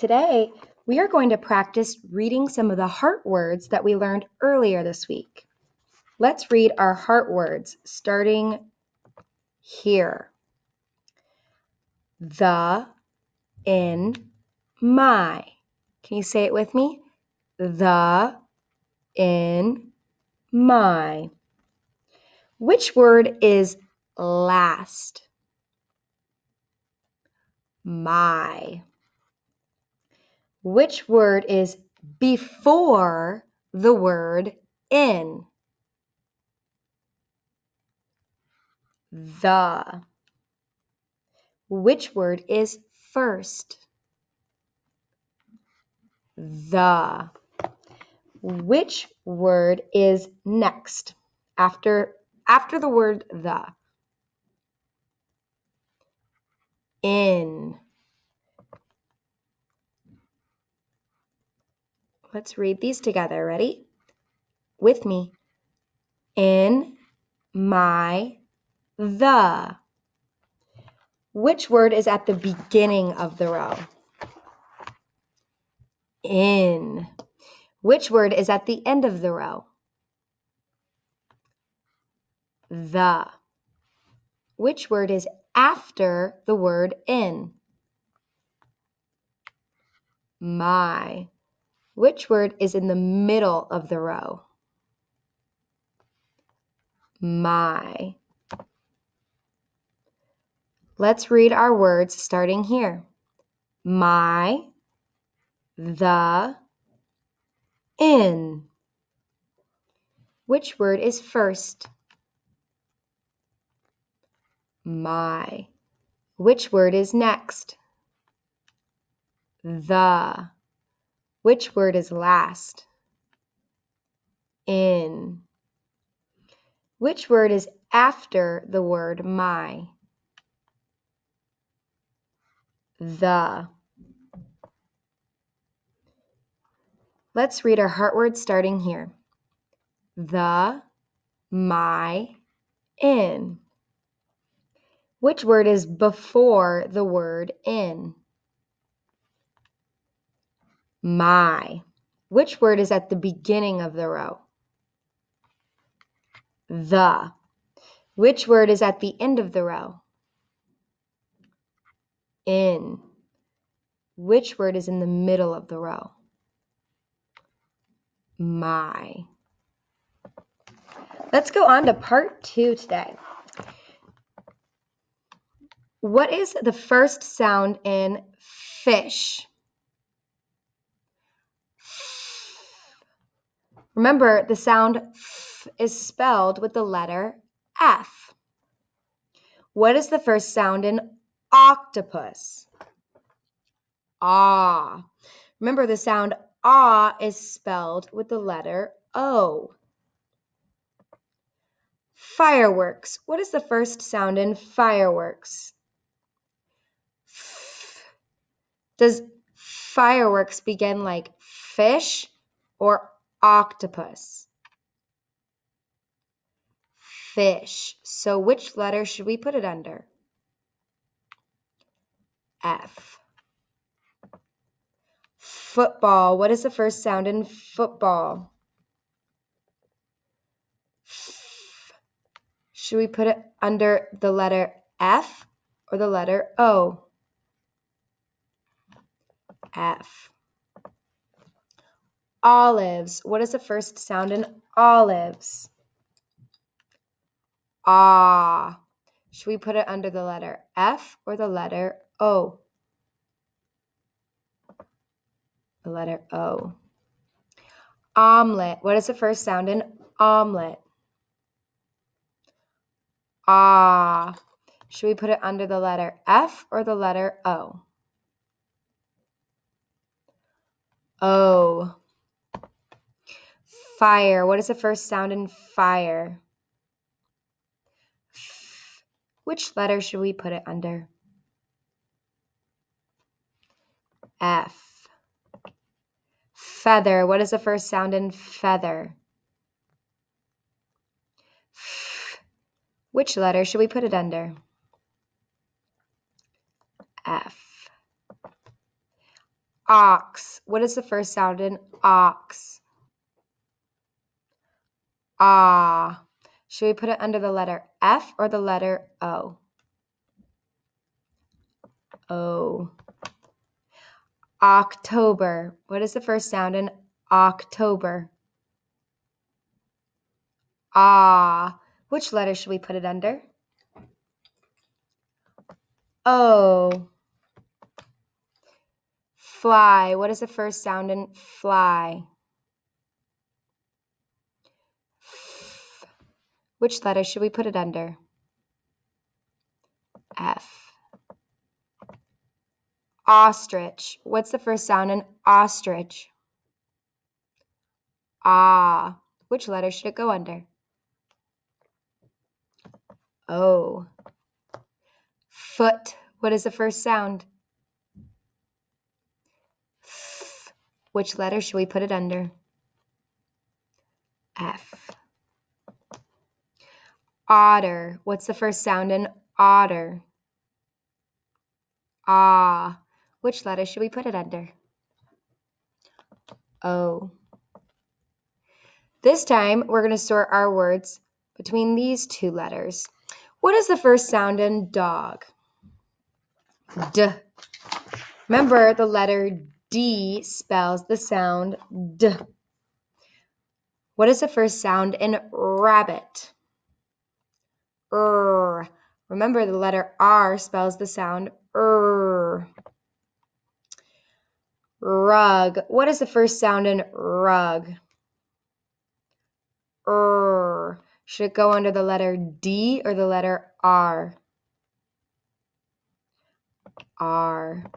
Today, we are going to practice reading some of the heart words that we learned earlier this week. Let's read our heart words starting here. The, in, my. Can you say it with me? The, in, my. Which word is last? My. Which word is before the word in? The. Which word is first? The. Which word is next after the word the? In. Let's read these together. Ready? With me. In, my, the. Which word is at the beginning of the row? In. Which word is at the end of the row? The. Which word is after the word in? My. Which word is in the middle of the row? My. Let's read our words starting here. My, the, in. Which word is first? My. Which word is next? The. Which word is last? In. Which word is after the word my? The. Let's read our heart words starting here. The, my, in. Which word is before the word in? My. Which word is at the beginning of the row? The. Which word is at the end of the row? In. Which word is in the middle of the row? My. Let's go on to part 2 today. What is the first sound in fish? Remember, the sound f is spelled with the letter F. What is the first sound in octopus? Ah. Remember, the sound ah is spelled with the letter O. Fireworks. What is the first sound in fireworks? Does fireworks begin like fish or octopus? Fish. So which letter should we put it under? F. Football. What is the first sound in football? Should we put it under the letter F or the letter O? F. Olives. What is the first sound in olives? Ah. Should we put it under the letter F or the letter O? The letter O. Omelet. What is the first sound in omelet? Ah. Should we put it under the letter F or the letter O? O. Fire. What is the first sound in fire? F. Which letter should we put it under? F. Feather. What is the first sound in feather? F. Which letter should we put it under? F. Ox. What is the first sound in ox? Ah. Should we put it under the letter F or the letter O? O. October. What is the first sound in October? Ah. Which letter should we put it under? O. Fly. What is the first sound in fly? F. Which letter should we put it under? F. Ostrich. What's the first sound in ostrich? Ah. Which letter should it go under? O. Foot. What is the first sound? F. Which letter should we put it under? F. Otter. What's the first sound in otter? Ah. Which letter should we put it under? O. This time, we're going to sort our words between these two letters. What is the first sound in dog? D. Remember, the letter D spells the sound D. What is the first sound in rabbit? R. Remember, the letter R spells the sound R. Rug. What is the first sound in rug? R. Should it go under the letter D or the letter R? R.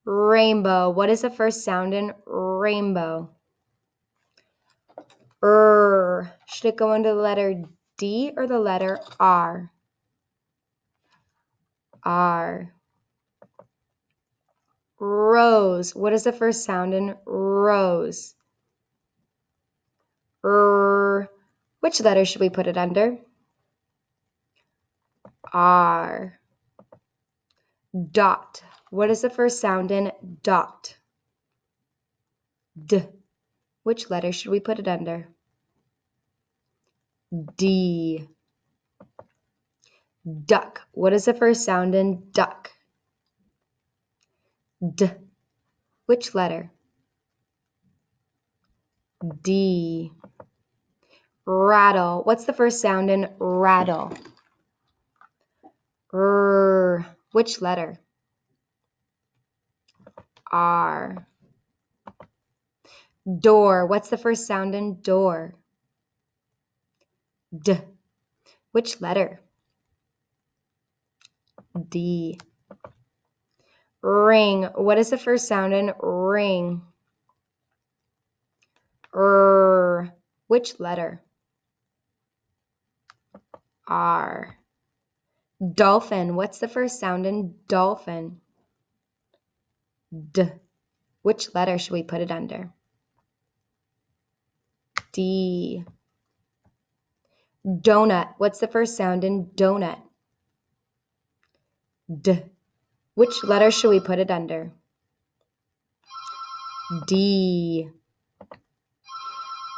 Rainbow. What is the first sound in rainbow? R. Should it go under the letter D or the letter R? R. Rose. What is the first sound in rose? R. Which letter should we put it under? R. Dot. What is the first sound in dot? D. Which letter should we put it under? D. Duck. What is the first sound in duck? D. Which letter? D. Rattle. What's the first sound in rattle? R. Which letter? R. Door. What's the first sound in door? D. Which letter? D. Ring. What is the first sound in ring? R. Which letter? R. Dolphin. What's the first sound in dolphin? D. Which letter should we put it under? D. Donut. What's the first sound in donut? D. Which letter should we put it under? D.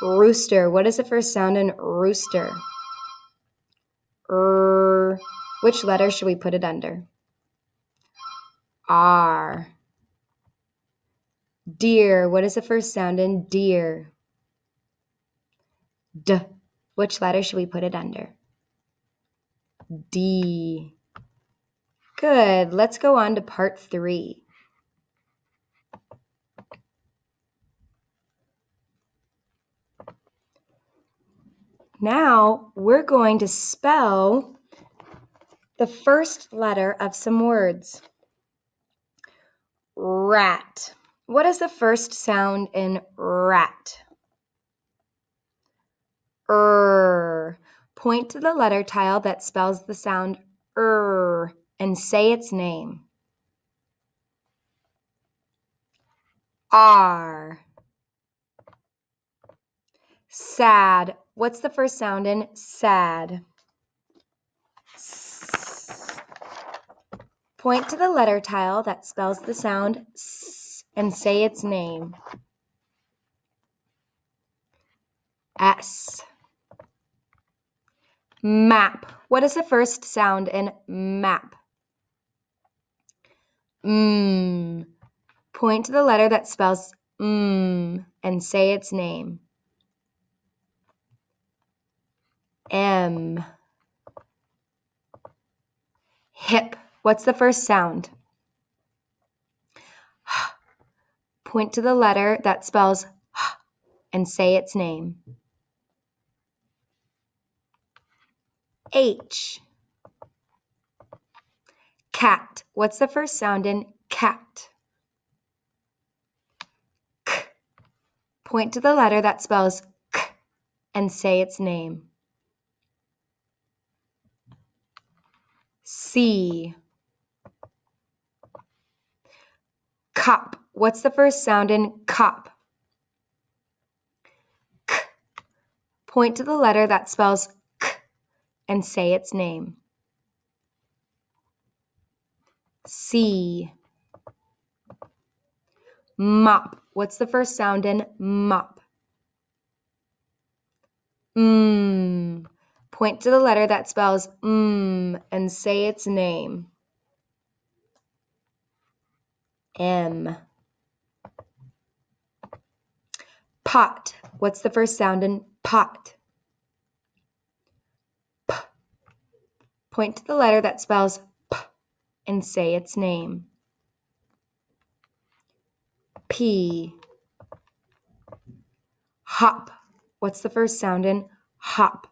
Rooster. What is the first sound in rooster? R. Which letter should we put it under? R. Deer. What is the first sound in deer? D. Which letter should we put it under? D. Good. Let's go on to part 3. Now we're going to spell the first letter of some words. Rat. What is the first sound in rat? Point to the letter tile that spells the sound and say its name. R. Sad. What's the first sound in sad? Point to the letter tile that spells the sound S and say its name. S. Map. What is the first sound in map? M. Point to the letter that spells and say its name. M. Hip. What's the first sound? Point to the letter that spells and say its name. H. Cat. What's the first sound in cat? K. Point to the letter that spells k and say its name. C. Cop. What's the first sound in cop? K. Point to the letter that spells k and say its name. C. Mop. What's the first sound in mop? Point to the letter that spells and say its name. M. Pot. What's the first sound in pot? P. Point to the letter that spells p and say its name. P. Hop. What's the first sound in hop?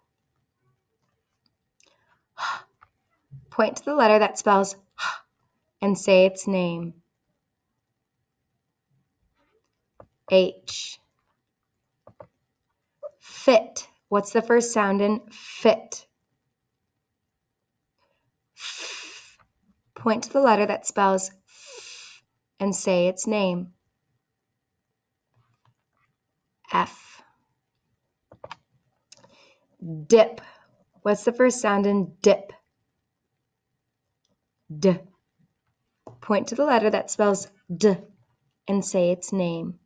Point to the letter that spells h and say its name. H. Fit. What's the first sound in fit? F. Point to the letter that spells f and say its name. F. Dip. What's the first sound in dip? D. Point to the letter that spells d and say its name.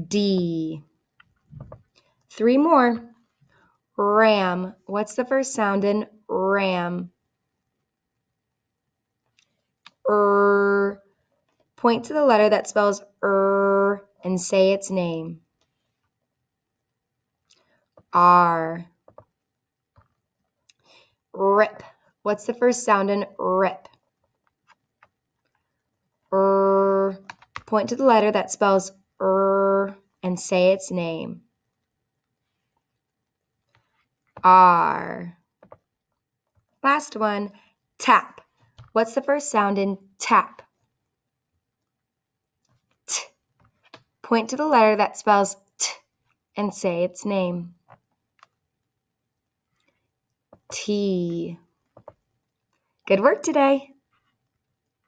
D. 3 more. Ram. What's the first sound in ram? Point to the letter that spells and say its name. R. Rip. What's the first sound in rip? Point to the letter that spells and say its name. R. Last one. Tap. What's the first sound in tap? T. Point to the letter that spells t and say its name. T. Good work today.